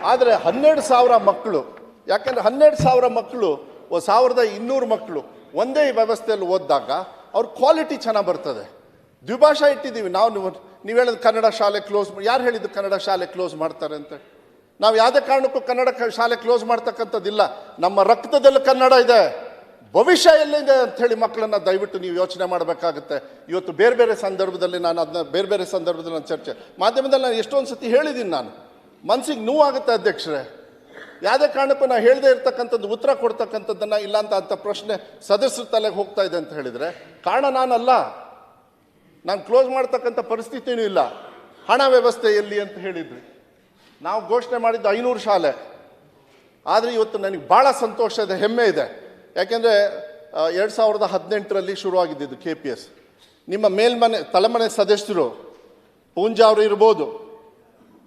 ಆದರೆ 12,000 ಮಕ್ಕಳು, ಯಾಕಂದರೆ 12,000 ಮಕ್ಕಳು 1,200 ಮಕ್ಕಳು ಒಂದೇ ವ್ಯವಸ್ಥೆಯಲ್ಲಿ ಓದಿದಾಗ ಅವ್ರ ಕ್ವಾಲಿಟಿ ಚೆನ್ನಾಗಿ ಬರ್ತದೆ. ದ್ವಿಭಾಷಾ ಇಟ್ಟಿದ್ದೀವಿ ನಾವು. ನೀವು ಹೇಳಿದ ಕನ್ನಡ ಶಾಲೆ ಕ್ಲೋಸ್, ಯಾರು ಹೇಳಿದ್ದು ಕನ್ನಡ ಶಾಲೆ ಕ್ಲೋಸ್ ಮಾಡ್ತಾರೆ ಅಂತ? ನಾವು ಯಾವುದೇ ಕಾರಣಕ್ಕೂ ಕನ್ನಡ ಶಾಲೆ ಕ್ಲೋಸ್ ಮಾಡ್ತಕ್ಕಂಥದ್ದಿಲ್ಲ. ನಮ್ಮ ರಕ್ತದಲ್ಲಿ ಕನ್ನಡ ಇದೆ, ಭವಿಷ್ಯ ಎಲ್ಲಿದೆ ಅಂಥೇಳಿ ಮಕ್ಕಳನ್ನು ದಯವಿಟ್ಟು ನೀವು ಯೋಚನೆ ಮಾಡಬೇಕಾಗುತ್ತೆ. ಇವತ್ತು ಬೇರೆ ಬೇರೆ ಸಂದರ್ಭದಲ್ಲಿ ನಾನು ಅದನ್ನ ಬೇರೆ ಸಂದರ್ಭದಲ್ಲಿ ನಾನು ಚರ್ಚೆ ಮಾಧ್ಯಮದಲ್ಲಿ ನಾನು ಎಷ್ಟೊಂದು ಸತಿ ಹೇಳಿದ್ದೀನಿ. ನಾನು ಮನಸ್ಸಿಗೆ ನೋವಾಗುತ್ತೆ ಅಧ್ಯಕ್ಷರೇ. ಯಾವುದೇ ಕಾರಣಕ್ಕೂ ನಾನು ಹೇಳದೇ ಇರ್ತಕ್ಕಂಥದ್ದು ಉತ್ತರ ಕೊಡ್ತಕ್ಕಂಥದ್ದನ್ನು ಇಲ್ಲ ಅಂತ ಪ್ರಶ್ನೆ ಸದಸ್ಯರ ತಲೆಗೆ ಹೋಗ್ತಾ ಇದೆ ಅಂತ ಹೇಳಿದರೆ ಕಾರಣ ನಾನಲ್ಲ. ನಾನು ಕ್ಲೋಸ್ ಮಾಡ್ತಕ್ಕಂಥ ಪರಿಸ್ಥಿತಿನೂ ಇಲ್ಲ. ಹಣ ವ್ಯವಸ್ಥೆ ಎಲ್ಲಿ ಅಂತ ಹೇಳಿದ್ರಿ. ನಾವು ಘೋಷಣೆ ಮಾಡಿದ್ದು 500 ಶಾಲೆ. ಆದರೆ ಇವತ್ತು ನನಗೆ ಭಾಳ ಸಂತೋಷ ಇದೆ, ಹೆಮ್ಮೆ ಇದೆ. ಯಾಕೆಂದರೆ 2018ರಲ್ಲಿ ಶುರುವಾಗಿದ್ದು KPS. ನಿಮ್ಮ ತಲೆಮನೆ ಸದಸ್ಯರು ಪೂಂಜಾ ಅವರು ಇರ್ಬೋದು,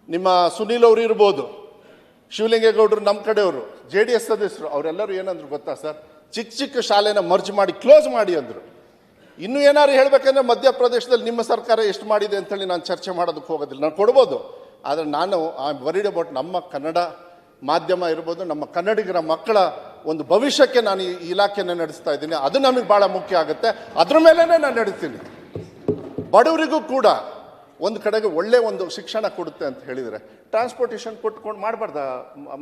ನಿಮ್ಮ ಸುನೀಲ್ ಅವರು ಇರ್ಬೋದು, ಶಿವಲಿಂಗೇಗೌಡರು ನಮ್ಮ ಕಡೆಯವರು, JDS ಸದಸ್ಯರು, ಅವರೆಲ್ಲರೂ ಏನಂದ್ರು ಗೊತ್ತಾ ಸರ್? ಚಿಕ್ಕ ಶಾಲೆನ ಮರ್ಜ್ ಮಾಡಿ ಕ್ಲೋಸ್ ಮಾಡಿ ಅಂದರು. ಇನ್ನೂ ಏನಾದ್ರು ಹೇಳಬೇಕಂದ್ರೆ ಮಧ್ಯಪ್ರದೇಶದಲ್ಲಿ ನಿಮ್ಮ ಸರ್ಕಾರ ಎಷ್ಟು ಮಾಡಿದೆ ಅಂತೇಳಿ ನಾನು ಚರ್ಚೆ ಮಾಡೋದಕ್ಕೆ ಹೋಗೋದಿಲ್ಲ. ನಾನು ಕೊಡ್ಬೋದು, ಆದರೆ ನಾನು ವರಿಡ್ ಅಬೌಟ್ ನಮ್ಮ ಕನ್ನಡ ಮಾಧ್ಯಮ ಇರ್ಬೋದು, ನಮ್ಮ ಕನ್ನಡಿಗರ ಮಕ್ಕಳ ಒಂದು ಭವಿಷ್ಯಕ್ಕೆ ನಾನು ಈ ಇಲಾಖೆಯನ್ನು ನಡೆಸ್ತಾ ಇದ್ದೀನಿ. ಅದು ನಮಗೆ ಭಾಳ ಮುಖ್ಯ ಆಗುತ್ತೆ. ಅದ್ರ ಮೇಲೇ ನಾನು ನಡೆಸ್ತೀನಿ. ಬಡವರಿಗೂ ಕೂಡ ಒಂದು ಕಡೆಗೆ ಒಳ್ಳೆ ಒಂದು ಶಿಕ್ಷಣ ಕೊಡುತ್ತೆ ಅಂತ ಹೇಳಿದರೆ ಟ್ರಾನ್ಸ್ಪೋರ್ಟೇಷನ್ ಕೊಟ್ಕೊಂಡು ಮಾಡಬಾರ್ದ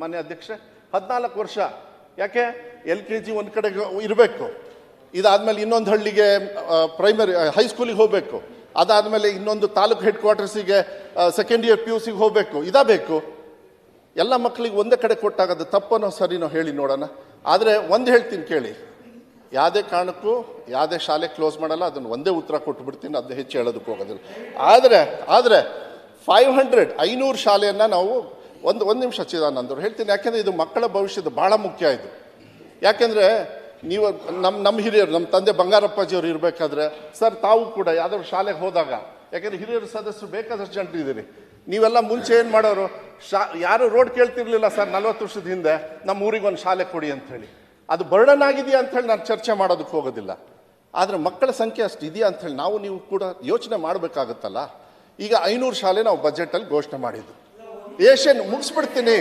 ಮಾನ್ಯ ಅಧ್ಯಕ್ಷರೇ? 14 ವರ್ಷ ಯಾಕೆ LKG ಒಂದು ಕಡೆಗೆ ಇರಬೇಕು, ಇದಾದಮೇಲೆ ಇನ್ನೊಂದು ಹಳ್ಳಿಗೆ ಪ್ರೈಮರಿ ಹೈಸ್ಕೂಲಿಗೆ ಹೋಗಬೇಕು, ಅದಾದಮೇಲೆ ಇನ್ನೊಂದು ತಾಲೂಕು ಹೆಡ್ ಕ್ವಾರ್ಟರ್ಸಿಗೆ ಸೆಕೆಂಡ್ ಇಯರ್ PUCಗೆ ಹೋಗಬೇಕು, ಬೇಕು. ಎಲ್ಲ ಮಕ್ಕಳಿಗೆ ಒಂದೇ ಕಡೆ ಕೊಟ್ಟಾಗದು ತಪ್ಪನೋ ಸರಿನೋ ಹೇಳಿ ನೋಡೋಣ. ಆದರೆ ಒಂದು ಹೇಳ್ತೀನಿ ಕೇಳಿ, ಯಾವುದೇ ಕಾರಣಕ್ಕೂ ಯಾವುದೇ ಶಾಲೆ ಕ್ಲೋಸ್ ಮಾಡಲ್ಲ. ಅದನ್ನು ಒಂದೇ ಉತ್ತರ ಕೊಟ್ಟುಬಿಡ್ತೀನಿ, ಅದು ಹೆಚ್ಚು ಹೇಳೋದಕ್ಕೆ ಹೋಗೋದಿಲ್ಲ. ಆದರೆ 500 ಶಾಲೆಯನ್ನು ನಾವು ಒಂದು ನಿಮಿಷ ಚಿದಾನಂದರು ಹೇಳ್ತೀನಿ. ಯಾಕೆಂದರೆ ಇದು ಮಕ್ಕಳ ಭವಿಷ್ಯದ ಭಾಳ ಮುಖ್ಯ ಇದು. ಯಾಕೆಂದರೆ ನೀವು ನಮ್ಮ ಹಿರಿಯರು, ನಮ್ಮ ತಂದೆ ಬಂಗಾರಪ್ಪಾಜಿಯವರು ಇರಬೇಕಾದ್ರೆ ಸರ್ ತಾವು ಕೂಡ ಯಾವುದಾದ್ರು ಶಾಲೆಗೆ ಹೋದಾಗ, ಯಾಕೆಂದರೆ ಹಿರಿಯರು ಸದಸ್ಯರು ಬೇಕಾದಷ್ಟು ಜನರು ಇದ್ದೀರಿ, ನೀವೆಲ್ಲ ಮುಂಚೆ ಏನು ಮಾಡೋರು, ಯಾರು ರೋಡ್ ಕೇಳ್ತಿರ್ಲಿಲ್ಲ ಸರ್ 40 ವರ್ಷದ ಹಿಂದೆ, ನಮ್ಮ ಊರಿಗೆ ಒಂದು ಶಾಲೆ ಕೊಡಿ ಅಂಥೇಳಿ. ಅದು ಬರ್ಡನ್ ಆಗಿದೆಯಾ ಅಂಥೇಳಿ ನಾನು ಚರ್ಚೆ ಮಾಡೋದಕ್ಕೆ ಹೋಗೋದಿಲ್ಲ. ಆದರೆ ಮಕ್ಕಳ ಸಂಖ್ಯೆ ಅಷ್ಟು ಇದೆಯಾ ಅಂಥೇಳಿ ನೀವು ಕೂಡ ಯೋಚನೆ ಮಾಡಬೇಕಾಗುತ್ತಲ್ಲ. ಈಗ 500 ಶಾಲೆ ನಾವು ಬಜೆಟಲ್ಲಿ ಘೋಷಣೆ ಮಾಡಿದ್ದು. ಏಷ್ಯನ್ ಮುಗಿಸ್ಬಿಡ್ತೀನಿ.